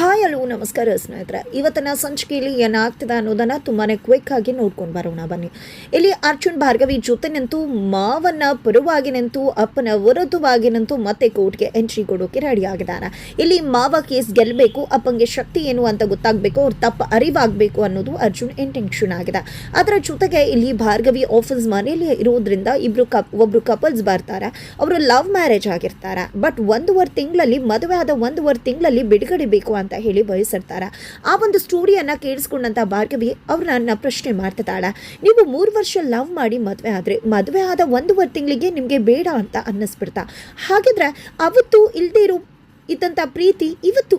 Hi hello ನಮಸ್ಕಾರ ಸ್ನೇಹಿತರೆ, ಇವತ್ತಿನ ಸಂಚಿಕೆಯಲ್ಲಿ ಏನಾಗ್ತದೆ ಅನ್ನೋದನ್ನು ತುಂಬಾ ಕ್ವಿಕ್ ಆಗಿ ನೋಡ್ಕೊಂಡು ಬರೋಣ ಬನ್ನಿ. ಇಲ್ಲಿ ಅರ್ಜುನ್ ಭಾರ್ಗವಿ ಜೊತೆ ನಿಂತು ಮಾವನ್ನ ಪರವಾಗಿ ನಿಂತು ಅಪ್ಪನ ವಿರುದ್ಧವಾಗಿ ನಿಂತು ಮತ್ತೆ ಕೋರ್ಟ್ಗೆ ಎಂಟ್ರಿ ಕೊಡೋಕೆ ರೆಡಿ ಆಗಿದ್ದಾನೆ. ಇಲ್ಲಿ ಮಾವ ಕೇಸ್ ಗೆಲ್ಲಬೇಕು, ಅಪ್ಪಂಗೆ ಶಕ್ತಿ ಏನು ಅಂತ ಗೊತ್ತಾಗಬೇಕು, ಅವ್ರ ತಪ್ಪು ಅರಿವಾಗಬೇಕು ಅನ್ನೋದು ಅರ್ಜುನ್ ಇಂಟೆನ್ಷನ್ ಆಗಿದೆ. ಅದರ ಜೊತೆಗೆ ಇಲ್ಲಿ ಭಾರ್ಗವಿ ಆಫೀಸ್ ಮನೆಯಲ್ಲಿ ಇರೋದ್ರಿಂದ ಒಬ್ರು ಕಪಲ್ಸ್ ಬರ್ತಾರೆ. ಅವರು ಲವ್ ಮ್ಯಾರೇಜ್ ಆಗಿರ್ತಾರೆ. ಬಟ್ 1.5 ತಿಂಗಳಲ್ಲಿ ಮದುವೆ ಆದ 1.5 ತಿಂಗಳಲ್ಲಿ ಬಿಡುಗಡೆ ಬೇಕು ಅಂತ ಹೇಳಿ ಬಯಸಿರ್ತಾರೆ. ಆ ಒಂದು ಸ್ಟೋರಿಯನ್ನ ಕೇಳಿಸ್ಕೊಂಡಂತ ಭಾರ್ಗವಿ ಅವ್ರನ್ನ ಪ್ರಶ್ನೆ ಮಾಡ್ತಿದ್ದಾಳೆ. ನೀವು 3 ವರ್ಷ ಲವ್ ಮಾಡಿ ಮದುವೆ ಆದ 1.5 ತಿಂಗಳಿಗೆ ನಿಮ್ಗೆ ಬೇಡ ಅಂತ ಅನ್ನಿಸ್ಬಿಡ್ತಾ, ಹಾಗಿದ್ರೆ ಅವತ್ತು ಇಲ್ದೇ ಇರೋ ಇದ್ದಂಥ ಪ್ರೀತಿ ಇವತ್ತು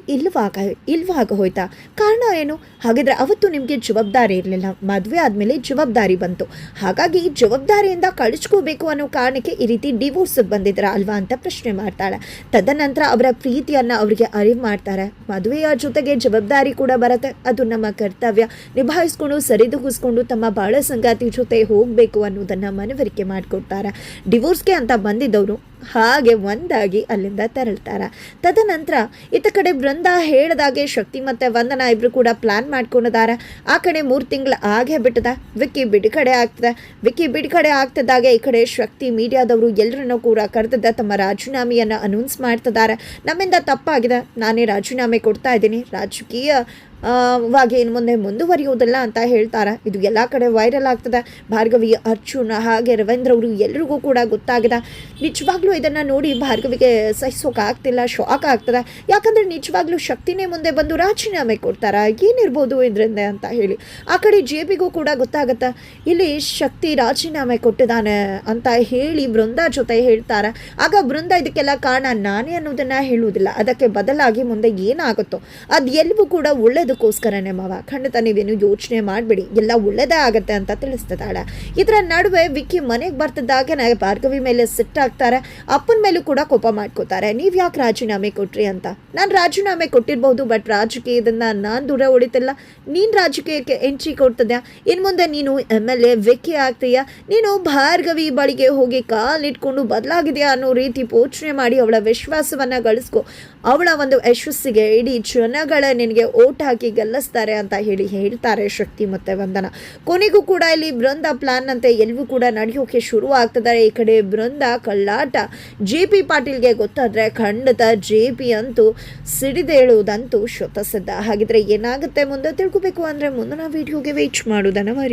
ಇಲ್ವಾಗ ಹೋಯ್ತಾ? ಕಾರಣ ಏನು? ಹಾಗಿದ್ರೆ ಅವತ್ತು ನಿಮಗೆ ಜವಾಬ್ದಾರಿ ಇರಲಿಲ್ಲ, ಮದುವೆ ಆದಮೇಲೆ ಜವಾಬ್ದಾರಿ ಬಂತು. ಹಾಗಾಗಿ ಜವಾಬ್ದಾರಿಯಿಂದ ಕಳಿಸ್ಕೋಬೇಕು ಅನ್ನೋ ಕಾರಣಕ್ಕೆ ಈ ರೀತಿ ಡಿವೋರ್ಸ್ ಬಂದಿದ್ರ ಅಲ್ವಾ ಅಂತ ಪ್ರಶ್ನೆ ಮಾಡ್ತಾಳೆ. ತದನಂತರ ಅವರ ಪ್ರೀತಿಯನ್ನು ಅವರಿಗೆ ಅರಿವು ಮಾಡ್ತಾರೆ. ಮದುವೆಯ ಜೊತೆಗೆ ಜವಾಬ್ದಾರಿ ಕೂಡ ಬರುತ್ತೆ, ಅದು ನಮ್ಮ ಕರ್ತವ್ಯ ನಿಭಾಯಿಸ್ಕೊಂಡು ಸರಿದೂಗಿಸ್ಕೊಂಡು ತಮ್ಮ ಬಾಳ ಸಂಗಾತಿ ಜೊತೆ ಹೋಗಬೇಕು ಅನ್ನೋದನ್ನು ಮನವರಿಕೆ ಮಾಡಿಕೊಡ್ತಾರೆ. ಡಿವೋರ್ಸ್ಗೆ ಅಂತ ಬಂದಿದ್ದವರು ಹಾಗೆ ಒಂದಾಗಿ ಅಲ್ಲಿಂದ ತೆರಳ್ತಾರೆ. ತದನಂತರ ಇತ್ತ ಕಡೆ ಬೃಂದ ಹೇಳಿದಾಗೆ ಶಕ್ತಿ ಮತ್ತು ವಂದನಾ ಇಬ್ಬರು ಕೂಡ ಪ್ಲಾನ್ ಮಾಡ್ಕೊಂಡಿದ್ದಾರೆ. ಆ ಕಡೆ 3 ತಿಂಗಳು ಆಗೇ ಬಿಟ್ಟದ. ವಿಕ್ಕಿ ಬಿಡುಗಡೆ ಆಗ್ತಿದ್ದಾಗೆ ಈ ಕಡೆ ಶಕ್ತಿ ಮೀಡಿಯಾದವರು ಎಲ್ಲರನ್ನೂ ಕೂಡ ಕರೆದಿದ್ದ ತಮ್ಮ ರಾಜೀನಾಮೆಯನ್ನು ಅನೌನ್ಸ್ ಮಾಡ್ತಿದ್ದಾರೆ. ನಮ್ಮಿಂದ ತಪ್ಪಾಗಿದೆ, ನಾನೇ ರಾಜೀನಾಮೆ ಕೊಡ್ತಾ ಇದ್ದೀನಿ, ರಾಜಕೀಯವಾಗಿ ಇನ್ನು ಮುಂದೆ ಮುಂದುವರಿಯೋದಿಲ್ಲ ಅಂತ ಹೇಳ್ತಾರೆ. ಇದು ಎಲ್ಲ ಕಡೆ ವೈರಲ್ ಆಗ್ತದೆ. ಭಾರ್ಗವಿ, ಅರ್ಜುನ್ ಹಾಗೆ ರವೀಂದ್ರ ಅವರು ಎಲ್ರಿಗೂ ಕೂಡ ಗೊತ್ತಾಗಿದೆ. ನಿಜವಾಗ್ಲೂ ಇದನ್ನು ನೋಡಿ ಭಾರ್ಗವಿಗೆ ಸಹಿಸೋಕ್ಕಾಗ್ತಿಲ್ಲ, ಶಾಕ್ ಆಗ್ತದೆ. ಯಾಕಂದರೆ ನಿಜವಾಗ್ಲೂ ಶಕ್ತಿನೇ ಮುಂದೆ ಬಂದು ರಾಜೀನಾಮೆ ಕೊಡ್ತಾರೆ, ಏನಿರ್ಬೋದು ಇದರಿಂದ ಅಂತ ಹೇಳಿ. ಆ ಕಡೆ JPಗೂ ಕೂಡ ಗೊತ್ತಾಗುತ್ತೆ ಇಲ್ಲಿ ಶಕ್ತಿ ರಾಜೀನಾಮೆ ಕೊಟ್ಟಿದ್ದಾನೆ ಅಂತ ಹೇಳಿ ಬೃಂದ ಜೊತೆ ಹೇಳ್ತಾರೆ. ಆಗ ಬೃಂದ ಇದಕ್ಕೆಲ್ಲ ಕಾರಣ ನಾನೇ ಅನ್ನೋದನ್ನು ಹೇಳುವುದಿಲ್ಲ, ಅದಕ್ಕೆ ಬದಲಾಗಿ ಮುಂದೆ ಏನಾಗುತ್ತೋ ಅದು ಎಲ್ಲವೂ ಕೂಡ ಒಳ್ಳೇದಕ್ಕೋಸ್ಕರನೇ ಮಾವ, ಖಂಡಿತ ನೀವೇನು ಯೋಚನೆ ಮಾಡಬೇಡಿ, ಎಲ್ಲ ಒಳ್ಳೇದೇ ಆಗುತ್ತೆ ಅಂತ ತಿಳಿಸ್ತಿದ್ದಾಳೆ. ಇದರ ನಡುವೆ ವಿಕ್ಕಿ ಮನೆಗೆ ಬರ್ತಿದ್ದಾಗೆ ಭಾರ್ಗವಿ ಮೇಲೆ ಸಿಟ್ಟಾಗ್ತಾರೆ. ಅಪ್ಪನ ಮೇಲೂ ಕೂಡ ಕೋಪ ಮಾಡ್ಕೋತಾರೆ. ನೀವು ಯಾಕೆ ರಾಜೀನಾಮೆ ಕೊಟ್ರಿ ಅಂತ. ನಾನು ರಾಜೀನಾಮೆ ಕೊಟ್ಟಿರ್ಬೋದು, ಬಟ್ ರಾಜಕೀಯದಿಂದ ನಾನು ದೂರ ಉಳಿತಿಲ್ಲ. ನೀನು ರಾಜಕೀಯಕ್ಕೆ ಎಂಟ್ರಿ ಕೊಡ್ತಿದ್ಯಾ, ಇನ್ನು ಮುಂದೆ ನೀನು MLA ವಿಕ್ಕಿ ಆಗ್ತೀಯಾ, ನೀನು ಭಾರ್ಗವಿ ಬಳಿಗೆ ಹೋಗಿ ಕಾಲಿಟ್ಕೊಂಡು ಬದಲಾಗಿದೆಯಾ ಅನ್ನೋ ರೀತಿ ಪೋಷಣೆ ಮಾಡಿ ಅವಳ ವಿಶ್ವಾಸವನ್ನು ಗಳಿಸ್ಕೊ. ಅವಳ ಒಂದು ಯಶಸ್ಸಿಗೆ ಇಡೀ ಜನಗಳ ನಿನಗೆ ಓಟ್ ಹಾಕಿ ಗೆಲ್ಲಿಸ್ತಾರೆ ಅಂತ ಹೇಳ್ತಾರೆ ಶಕ್ತಿ ಮತ್ತು ವಂದನಾ. ಕೊನೆಗೂ ಕೂಡ ಇಲ್ಲಿ ಬೃಂದ ಪ್ಲಾನ್ ಅಂತೆ ಎಲ್ಲವೂ ಕೂಡ ನಡೆಯೋಕೆ ಶುರು ಆಗ್ತದೆ. ಈ ಕಡೆ ಬೃಂದ ಕಳ್ಳಾಟ JP ಪಾಟೀಲ್ಗೆ ಗೊತ್ತಾದರೆ ಖಂಡಿತ JP ಅಂತೂ ಸಿಡಿದೇಳುವುದಂತೂ ಶತಸಿದ್ಧ. ಹಾಗಿದ್ರೆ ಏನಾಗುತ್ತೆ ಮುಂದೆ ತಿಳ್ಕೊಬೇಕು ಅಂದರೆ ಮುಂದಿನ ವಿಡಿಯೋಗೆ ವೇಟ್ ಮಾಡೋದನ್ನು ಮರಿ.